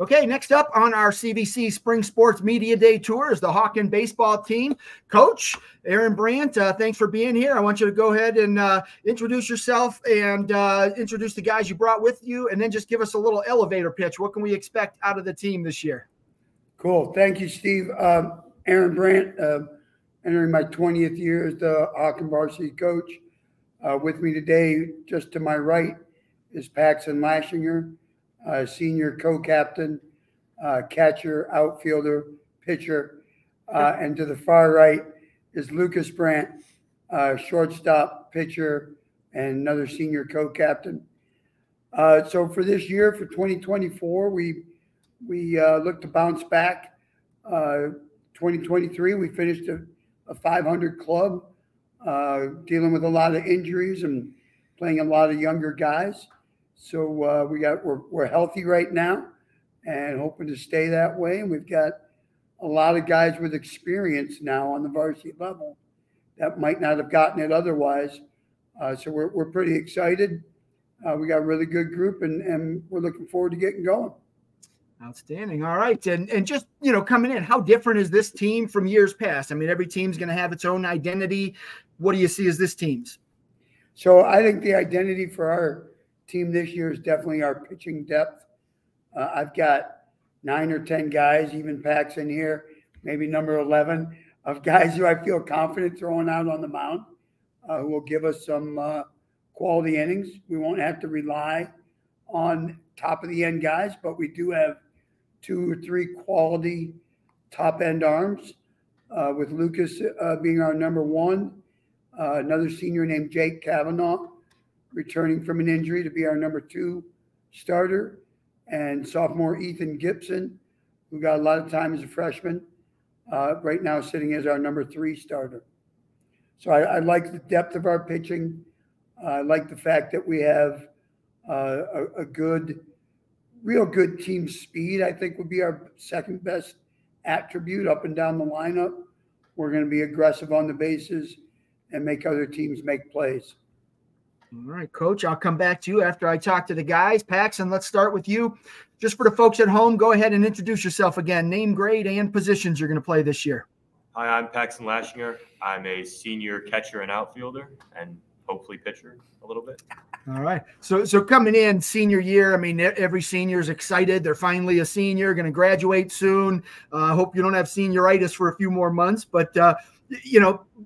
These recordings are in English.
Okay, next up on our CVC Spring Sports Media Day Tour is the Hawken baseball team. Coach Aaron Brandt, thanks for being here. I want you to go ahead and introduce yourself and introduce the guys you brought with you, and then just give us a little elevator pitch. What can we expect out of the team this year? Cool. Thank you, Steve. Aaron Brandt, entering my 20th year as the Hawken varsity coach. With me today, just to my right, is Paxton Lashinger, senior co-captain, catcher, outfielder, pitcher. And to the far right is Lucas Brandt, shortstop, pitcher, and another senior co-captain. So for this year, for 2024, we look to bounce back. 2023, we finished a 500 club, dealing with a lot of injuries and playing a lot of younger guys. So we're healthy right now and hoping to stay that way. And we've got a lot of guys with experience now on the varsity level that might not have gotten it otherwise. So we're pretty excited. We got a really good group, and we're looking forward to getting going. Outstanding. All right. And just, coming in, how different is this team from years past? I mean, every team's going to have its own identity. What do you see as this team's? So I think the identity for our team this year is definitely our pitching depth. I've got 9 or 10 guys, even Pax in here, maybe number 11, of guys who I feel confident throwing out on the mound, who will give us some quality innings. We won't have to rely on top of the end guys, but we do have 2 or 3 quality top end arms, with Lucas being our number 1, another senior named Jake Kavanaugh returning from an injury to be our number 2 starter, and sophomore Ethan Gibson, who got a lot of time as a freshman, right now sitting as our number 3 starter. So I like the depth of our pitching. I like the fact that we have a real good team speed. I think would be our second best attribute up and down the lineup. We're going to be aggressive on the bases and make other teams make plays. All right, Coach, I'll come back to you after I talk to the guys. Paxton, let's start with you. Just for the folks at home, go ahead and introduce yourself again. Name, grade, and positions you're going to play this year. Hi, I'm Paxton Lashinger. I'm a senior catcher and outfielder, and hopefully pitcher a little bit. All right. So coming in senior year, I mean, every senior is excited. They're finally a senior, going to graduate soon. Hope you don't have senioritis for a few more months, but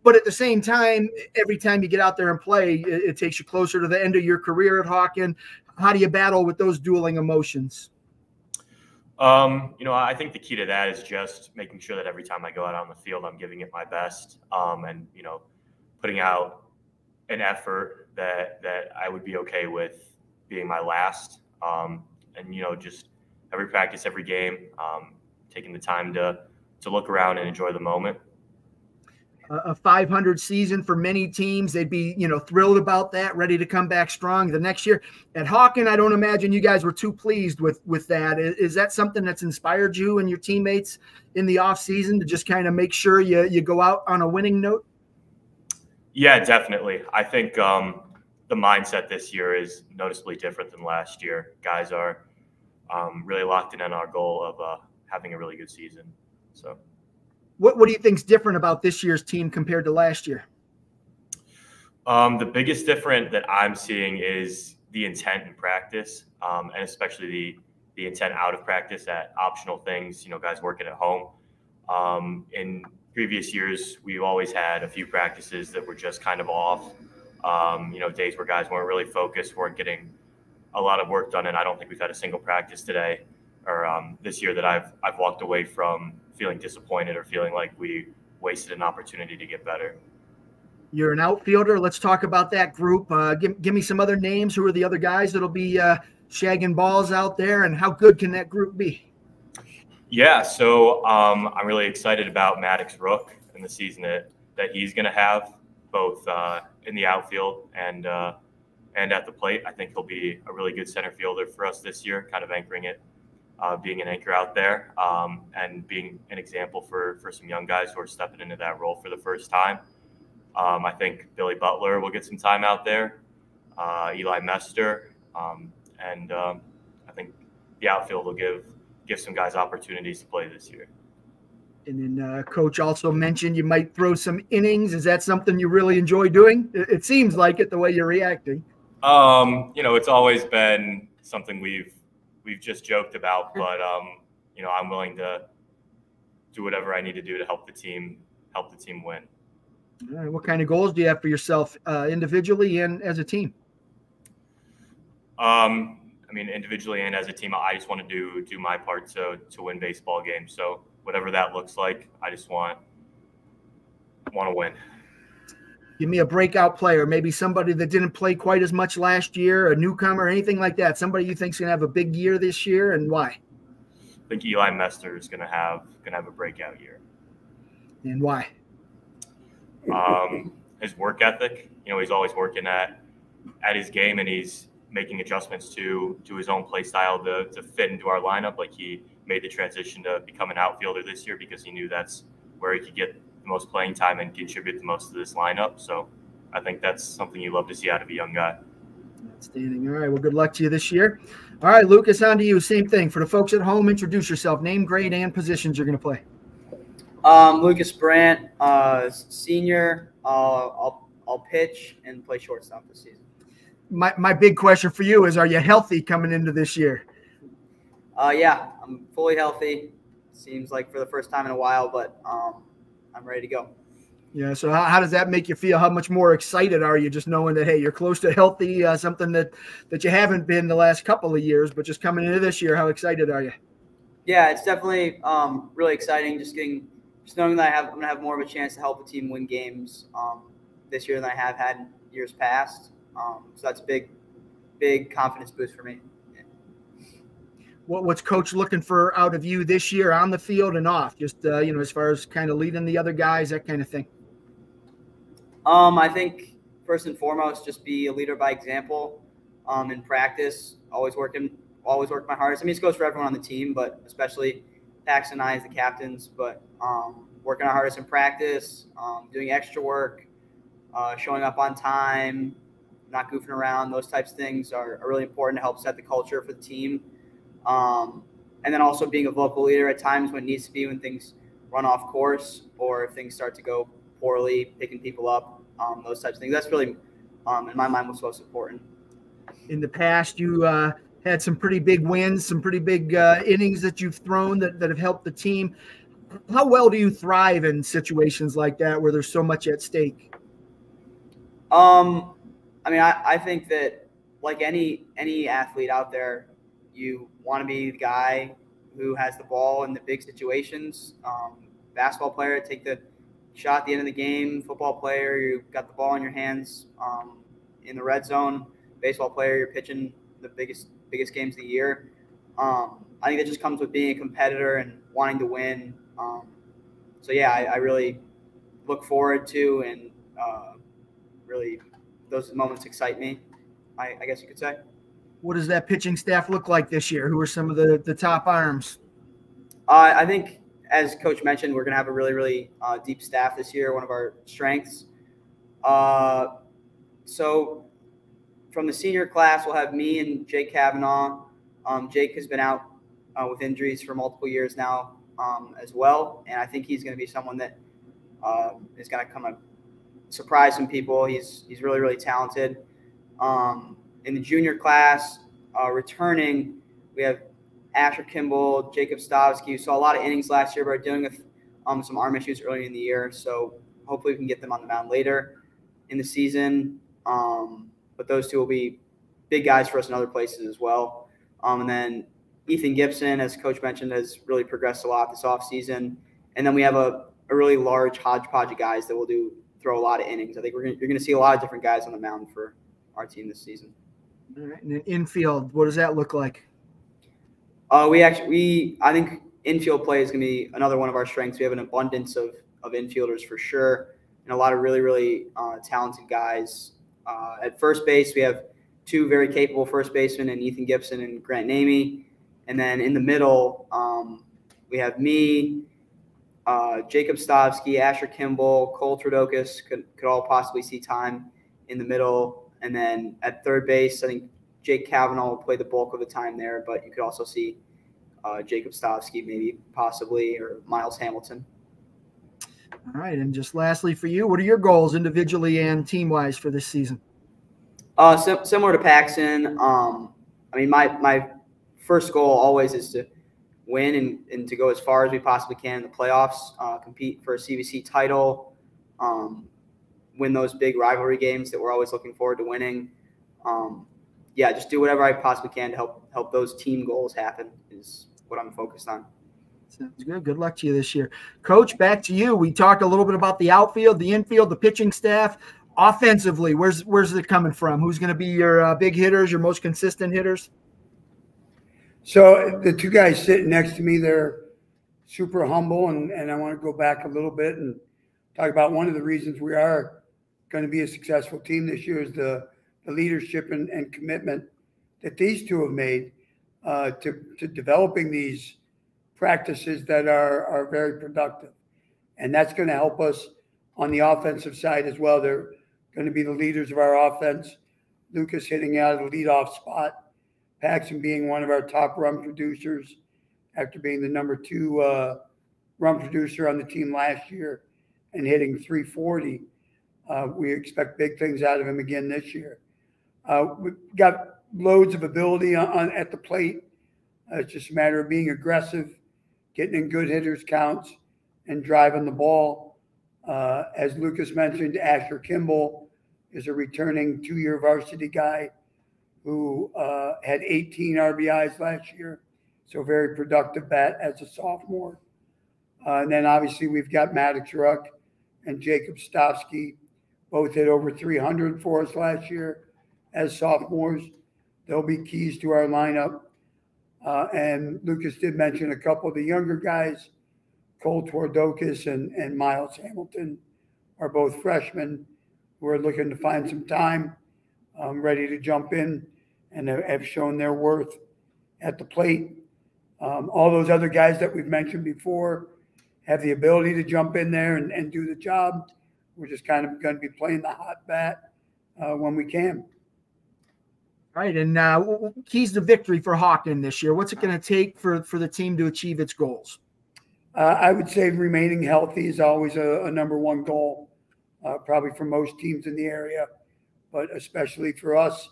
but at the same time, every time you get out there and play, it takes you closer to the end of your career at Hawken. How do you battle with those dueling emotions? I think the key to that is just making sure that every time I go out on the field, I'm giving it my best, and putting out an effort that I would be okay with being my last, and just every practice, every game, taking the time to look around and enjoy the moment. A 500 season for many teams, they'd be thrilled about that, ready to come back strong the next year. At Hawken, I don't imagine you guys were too pleased with that. Is that something that's inspired you and your teammates in the off season to just kind of make sure you go out on a winning note? Yeah, definitely. I think the mindset this year is noticeably different than last year. Guys are really locked in on our goal of having a really good season. So. What do you think's different about this year's team compared to last year? The biggest difference that I'm seeing is the intent in practice, and especially the intent out of practice at optional things, guys working at home. In previous years, we've always had a few practices that were just kind of off, days where guys weren't really focused, weren't getting a lot of work done. And I don't think we've had a single practice today or this year that I've walked away from feeling disappointed or feeling like we wasted an opportunity to get better. You're an outfielder. Let's talk about that group. Give me some other names. Who are the other guys that'll be shagging balls out there, and how good can that group be? Yeah, so I'm really excited about Maddox Rook and the season that he's going to have, both in the outfield and at the plate. I think he'll be a really good center fielder for us this year, kind of anchoring it, being an anchor out there, and being an example for some young guys who are stepping into that role for the first time. I think Billy Butler will get some time out there, Eli Mester, and I think the outfield will give give some guys opportunities to play this year. And then Coach also mentioned you might throw some innings. Is that something you really enjoy doing? It seems like it the way you're reacting. It's always been something we've just joked about, but I'm willing to do whatever I need to do to help the team win. All right. What kind of goals do you have for yourself individually and as a team? Individually and as a team, I just want to do my part to win baseball games. So whatever that looks like, I just want to win. Give me a breakout player, maybe somebody that didn't play quite as much last year, a newcomer, anything like that. Somebody you think's going to have a big year this year, and why? I think Eli Mester is going to have a breakout year. And why? His work ethic. He's always working at his game, and he's making adjustments to his own play style to fit into our lineup. Like, he made the transition to become an outfielder this year because he knew that's where he could get the most playing time and contribute the most to this lineup. So I think that's something you love to see out of a young guy. Outstanding. All right. Well, good luck to you this year. All right, Lucas, on to you. Same thing. For the folks at home, introduce yourself, name, grade, and positions you're going to play. Lucas Brandt, senior. I'll pitch and play shortstop this season. My big question for you is, are you healthy coming into this year? Yeah, I'm fully healthy. Seems like for the first time in a while, but I'm ready to go. Yeah. So how does that make you feel? How much more excited are you just knowing that, hey, you're close to healthy, something that you haven't been the last couple of years, but just coming into this year, how excited are you? Yeah, it's definitely really exciting. Just knowing that I'm going to have more of a chance to help the team win games this year than I have had in years past. So that's a big confidence boost for me. What's Coach looking for out of you this year on the field and off? Just, as far as kind of leading the other guys, that kind of thing. I think first and foremost, just be a leader by example. In practice, always work my hardest. I mean, this goes for everyone on the team, but especially Paxton and I as the captains. But working our hardest in practice, doing extra work, showing up on time, not goofing around. Those types of things are really important to help set the culture for the team. And then also being a vocal leader at times when it needs to be, when things run off course or if things start to go poorly, picking people up, those types of things. That's really, in my mind, what's most important. In the past, you had some pretty big wins, some pretty big innings that you've thrown that have helped the team. How well do you thrive in situations like that where there's so much at stake? I think that like any athlete out there, you want to be the guy who has the ball in the big situations. Basketball player, take the shot at the end of the game. Football player, you've got the ball in your hands in the red zone. Baseball player, you're pitching the biggest games of the year. I think that just comes with being a competitor and wanting to win. I really look forward to and really those moments excite me, I guess you could say. What does that pitching staff look like this year? Who are some of the top arms? I think, as Coach mentioned, we're going to have a really, really deep staff this year, one of our strengths. So from the senior class, we'll have me and Jake Kavanaugh. Jake has been out with injuries for multiple years now as well, and I think he's going to be someone that is going to come and surprise some people. He's really, really talented. In the junior class, returning, we have Asher Kimball, Jacob Stavsky, who saw a lot of innings last year, but are dealing with some arm issues early in the year. So hopefully we can get them on the mound later in the season. But those two will be big guys for us in other places as well. And then Ethan Gibson, as Coach mentioned, has really progressed a lot this offseason. And then we have a really large hodgepodge of guys that will throw a lot of innings. I think you're going to see a lot of different guys on the mound for our team this season. All right. And then infield, what does that look like? I think infield play is going to be another one of our strengths. We have an abundance of infielders for sure, and a lot of really, really talented guys. At first base, we have two very capable first basemen in Ethan Gibson and Grant Namey. And then in the middle, we have me, Jacob Stavsky, Asher Kimball, Cole Tredokus could all possibly see time in the middle. And then at third base, I think Jake Kavanaugh will play the bulk of the time there, but you could also see Jacob Stavsky, maybe possibly, or Miles Hamilton. All right. And just lastly for you, what are your goals individually and team-wise for this season? Similar to Paxton. I mean, my first goal always is to win and to go as far as we possibly can in the playoffs, compete for a CVC title, win those big rivalry games that we're always looking forward to winning. Yeah, just do whatever I possibly can to help those team goals happen is what I'm focused on. Sounds good. Good luck to you this year. Coach, back to you. We talked a little bit about the outfield, the infield, the pitching staff. Offensively, where's it coming from? Who's going to be your big hitters, your most consistent hitters? So the two guys sitting next to me, they're super humble, and I want to go back a little bit and talk about one of the reasons we are going to be a successful team this year is the leadership and commitment that these two have made to developing these practices that are very productive. And that's going to help us on the offensive side as well. They're going to be the leaders of our offense. Lucas hitting out of the leadoff spot. Paxton being one of our top run producers after being the number 2 run producer on the team last year and hitting 340. We expect big things out of him again this year. We've got loads of ability at the plate. It's just a matter of being aggressive, getting in good hitters counts, and driving the ball. As Lucas mentioned, Asher Kimball is a returning 2-year varsity guy who had 18 RBIs last year, so very productive bat as a sophomore. And then obviously we've got Maddox Ruck and Jacob Stavsky, both hit over 300 for us last year as sophomores. They'll be keys to our lineup. And Lucas did mention a couple of the younger guys, Cole Twardokis and Miles Hamilton are both freshmen who are looking to find some time, ready to jump in and have shown their worth at the plate. All those other guys that we've mentioned before have the ability to jump in there and do the job. We're just kind of going to be playing the hot bat when we can. All right, and keys to victory for Hawken this year. What's it going to take for the team to achieve its goals? I would say remaining healthy is always a number 1 goal, probably for most teams in the area, but especially for us,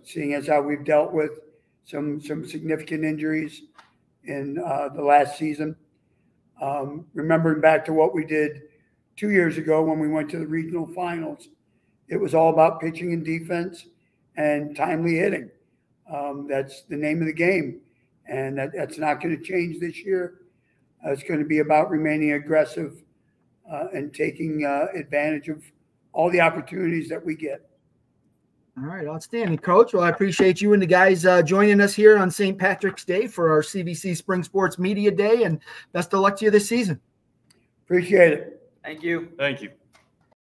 seeing as how we've dealt with some significant injuries in the last season. Remembering back to what we did 2 years ago when we went to the regional finals, it was all about pitching and defense and timely hitting. That's the name of the game, and that's not going to change this year. It's going to be about remaining aggressive and taking advantage of all the opportunities that we get. All right, outstanding, Coach. Well, I appreciate you and the guys joining us here on St. Patrick's Day for our CVC Spring Sports Media Day, and best of luck to you this season. Appreciate it. Thank you. Thank you.